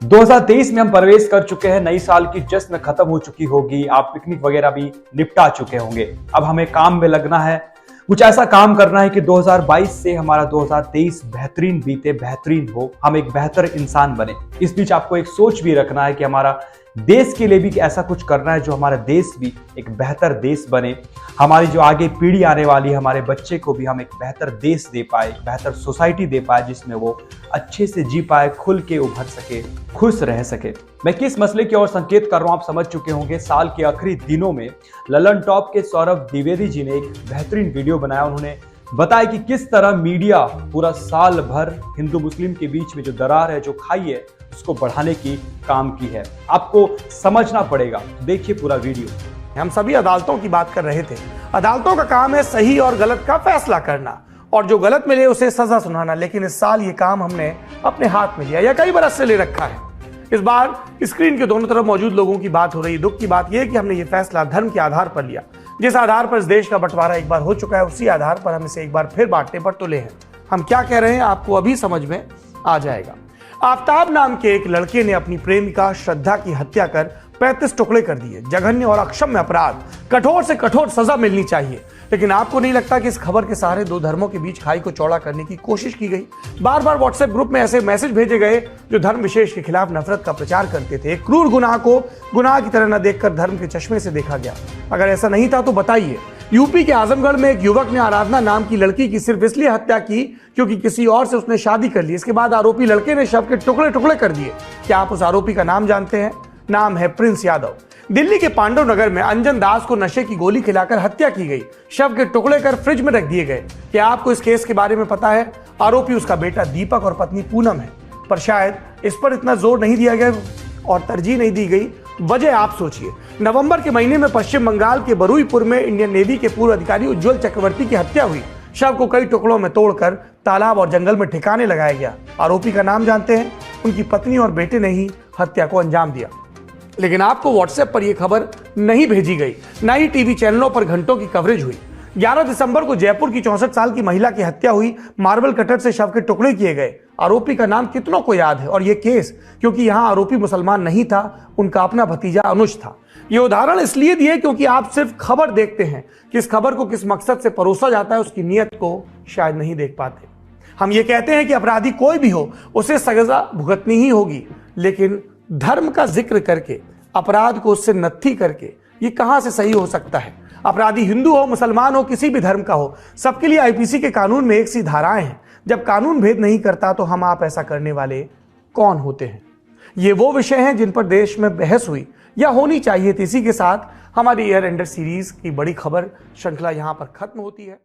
2023 में हम प्रवेश कर चुके हैं। नई साल की जश्न खत्म हो चुकी होगी। आप पिकनिक वगैरह भी निपटा चुके होंगे। अब हमें काम में लगना है, कुछ ऐसा काम करना है कि 2022 से हमारा 2023 बेहतरीन बीते, बेहतरीन हो, हम एक बेहतर इंसान बने। इस बीच आपको एक सोच भी रखना है कि हमारा देश के लिए भी ऐसा कुछ करना है जो हमारा देश भी एक बेहतर देश बने। हमारी जो आगे पीढ़ी आने वाली है, हमारे बच्चे को भी हम एक बेहतर देश दे पाए, बेहतर सोसाइटी दे पाए, जिसमें वो अच्छे से जी पाए, खुल के उभर सके, खुश रह सके। मैं किस मसले की ओर संकेत कर रहा हूं आप समझ चुके होंगे। साल के आखिरी दिनों में ललन टॉप के सौरभ द्विवेदी जी ने एक बेहतरीन वीडियो बनाया। उन्होंने बताया कि किस तरह मीडिया पूरा साल भर हिंदू मुस्लिम के बीच में जो दरार है, जो खाई है, उसको बढ़ाने की काम की है। आपको समझना पड़ेगा। देखिए पूरा वीडियो। हम सभी अदालतों की बात कर रहे थे। अदालतों का काम है सही और गलत का फैसला करना और जो गलत मिले उसे सजा सुनाना। लेकिन इस साल ये काम हमने अपने हाथ में लिया या कई बरस से ले रखा है। इस बार स्क्रीन के दोनों तरफ मौजूद लोगों की बात हो रही है। दुख की बात यह है कि हमने ये फैसला धर्म के आधार पर लिया। जिस आधार पर इस देश का बंटवारा एक बार हो चुका है, उसी आधार पर हम इसे एक बार फिर बांटने पर तुले हैं। हम क्या कह रहे हैं आपको अभी समझ में आ जाएगा। आफ्ताब नाम के एक लड़के ने अपनी प्रेमिका श्रद्धा की हत्या कर 35 टुकड़े कर दिए। जघन्य और अक्षम्य अपराध, कठोर से कठोर सजा मिलनी चाहिए। लेकिन आपको नहीं लगता कि इस खबर के सहारे दो धर्मों के बीच खाई को चौड़ा करने की कोशिश की गई? बार बार व्हाट्सएप ग्रुप में ऐसे मैसेज भेजे गए जो धर्म विशेष के खिलाफ नफरत का प्रचार करते थे। एक क्रूर गुनाह को गुनाह की तरह न देखकर धर्म के चश्मे से देखा गया। अगर ऐसा नहीं था तो बताइए। यूपी के आजमगढ़ में एक युवक ने आराधना नाम की लड़की की सिर्फ इसलिए हत्या की क्योंकि किसी और से उसने शादी कर ली। इसके बाद आरोपी लड़के ने शव के टुकड़े टुकड़े कर दिए। क्या आप उस आरोपी का नाम जानते हैं? नाम है प्रिंस यादव। दिल्ली के पांडव नगर में अंजन दास को नशे की गोली खिलाकर हत्या की गई। शव के टुकड़े कर फ्रिज में रख दिए गए। क्या आपको इस केस के बारे में पता है? आरोपी उसका बेटा दीपक और पत्नी पूनम है। पर शायद इस पर इतना जोर नहीं दिया गया और तरजीह नहीं दी गई। वजह आप सोचिए। नवंबर के महीने में पश्चिम बंगाल के बरुईपुर में इंडियन नेवी के पूर्व अधिकारी उज्जवल चक्रवर्ती की हत्या हुई। शव को कई टुकड़ों में तोड़कर तालाब और जंगल में ठिकाने लगाया गया। आरोपी का नाम जानते हैं? उनकी पत्नी और बेटे ने ही हत्या को अंजाम दिया। लेकिन आपको व्हाट्सएप पर यह खबर नहीं भेजी गई, न ही टीवी चैनलों पर घंटों की कवरेज हुई। 11 दिसंबर को जयपुर की 64 साल की महिला की हत्या हुई। मार्बल कटर से शव के टुकड़े किए गए। आरोपी का नाम कितनों को याद है? और यह केस क्योंकि यहां आरोपी मुसलमान नहीं था, उनका अपना भतीजा अनुज था। यह उदाहरण इसलिए दिए क्योंकि आप सिर्फ खबर देखते हैं, किस खबर को किस मकसद से परोसा जाता है उसकी नीयत को शायद नहीं देख पाते। हम ये कहते हैं कि अपराधी कोई भी हो उसे सजा भुगतनी ही होगी, लेकिन धर्म का जिक्र करके अपराध को उससे नत्थी करके ये कहां से सही हो सकता है? अपराधी हिंदू हो, मुसलमान हो, किसी भी धर्म का हो, सबके लिए आईपीसी के कानून में एक सी धाराएं हैं। जब कानून भेद नहीं करता तो हम आप ऐसा करने वाले कौन होते हैं? ये वो विषय हैं जिन पर देश में बहस हुई या होनी चाहिए थी। इसी के साथ हमारी ईयर एंडर सीरीज की बड़ी खबर श्रृंखला यहां पर खत्म होती है।